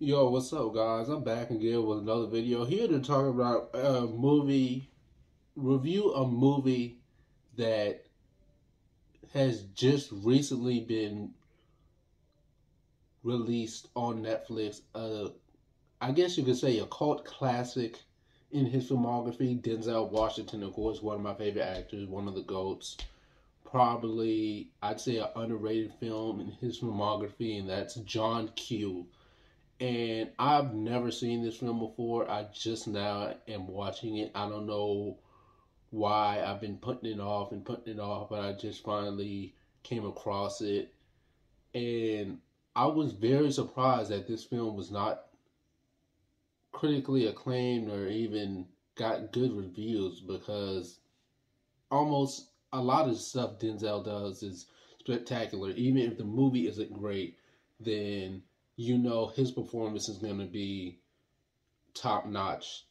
Yo, what's up, guys? I'm back again with another video here to talk about a movie, review a movie that has just recently been released on Netflix. I guess you could say a cult classic in his filmography. Denzel Washington, of course, one of my favorite actors, one of the GOATs. Probably, I'd say, an underrated film in his filmography, and that's John Q. And I've never seen this film before. I just now am watching it. I don't know why I've been putting it off and putting it off, but I just finally came across it. And I was very surprised that this film was not critically acclaimed or even got good reviews because almost a lot of the stuff Denzel does is spectacular. Even if the movie isn't great, then you know his performance is going to be top notch.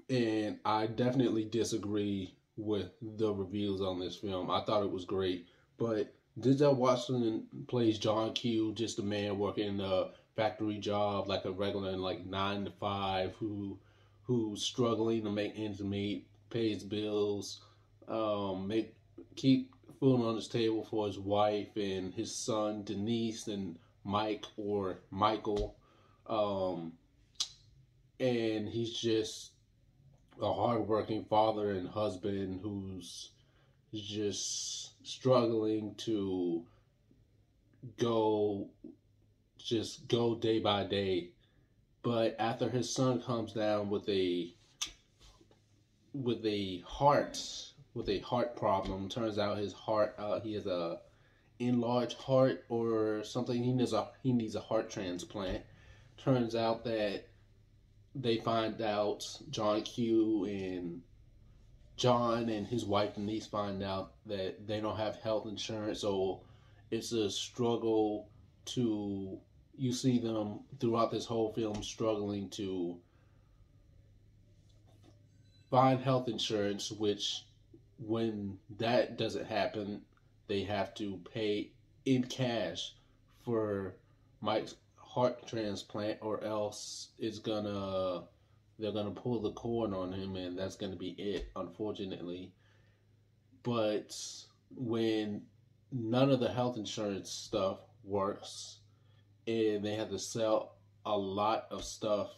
And I definitely disagree with the reviews on this film. I thought it was great, but Denzel Washington plays John Q, just a man working a factory job, like a regular, like 9 to 5, who's struggling to make ends meet, pays bills, make keep food on his table for his wife and his son Denise and Mike or Michael. Um, and he's just a hardworking father and husband who's just struggling to go go day by day. But after his son comes down with a heart problem, turns out his heart he has a enlarged heart or something. He needs a heart transplant. Turns out that they find out John and his wife Denise find out that they don't have health insurance, so it's a struggle to. You see them throughout this whole film struggling to find health insurance, which when that doesn't happen, they have to pay in cash for Mike's heart transplant, or else they're gonna pull the cord on him, and that's gonna be it, unfortunately. But when none of the health insurance stuff works, and they have to sell a lot of stuff,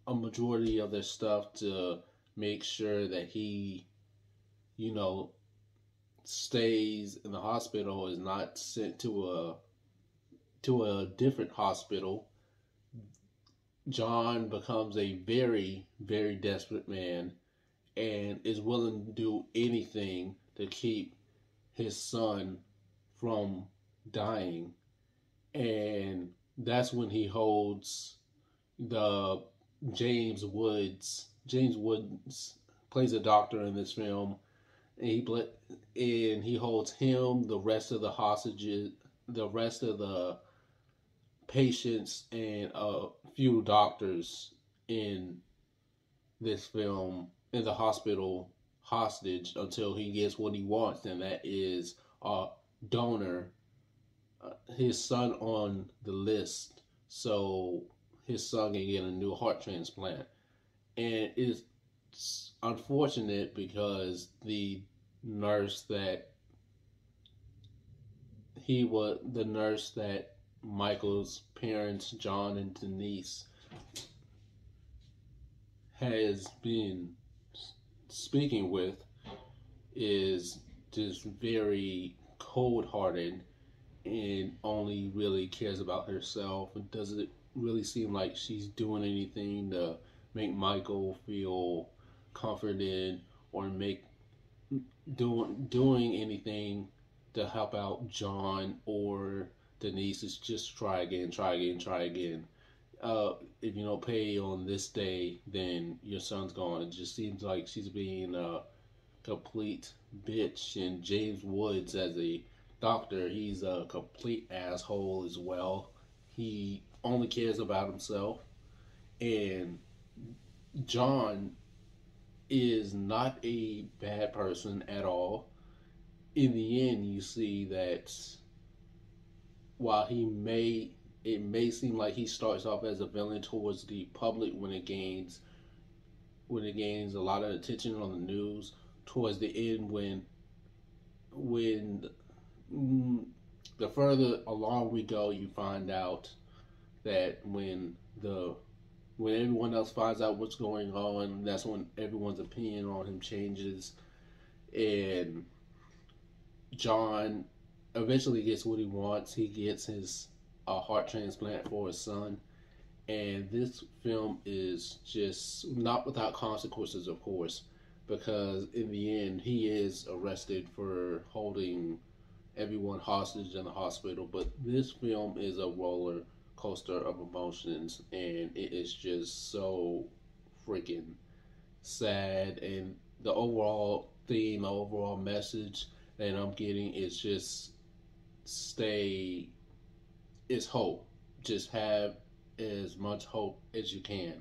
a majority of their stuff to make sure that he, you know, stays in the hospital, is not sent to a different hospital. John becomes a very, very desperate man and is willing to do anything to keep his son from dying. And that's when he holds the James Woods plays a doctor in this film, and he holds him, the rest of the hostages, the rest of the patients, and a few doctors in this film in the hospital hostage until he gets what he wants, and that is a donor, his son on the list, so his son can get a new heart transplant. And it's unfortunate because nurse that the nurse that Michael's parents, John and Denise, has been speaking with, is just very cold hearted and only really cares about herself and doesn't really seem like she's doing anything to make Michael feel comforted or make doing anything to help out John or Denise. Is just try again, try again, try again. If you don't pay on this day, then your son's gone. It just seems like she's being a complete bitch. And James Woods, as a doctor, he's a complete asshole as well. He only cares about himself. And John is not a bad person at all. In the end, you see that while he may it may seem like he starts off as a villain towards the public when it gains a lot of attention on the news towards the end when mm, the further along we go, you find out that when everyone else finds out what's going on, that's when everyone's opinion on him changes, and John eventually gets what he wants. He gets his heart transplant for his son, and this film is just not without consequences, of course, because in the end he is arrested for holding everyone hostage in the hospital. But this film is a roller coaster of emotions, and it is just so freaking sad. And the overall theme, the overall message that I'm getting is just stay, is hope. Just have as much hope as you can.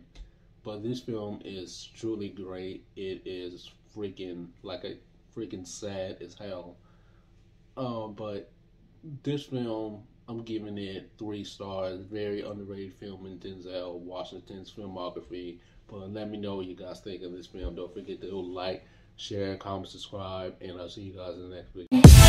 But this film is truly great. It is freaking like a freaking sad as hell. But this film, I'm giving it 3 stars. Very underrated film in Denzel Washington's filmography. But let me know what you guys think of this film. Don't forget to like, share, comment, subscribe, and I'll see you guys in the next video.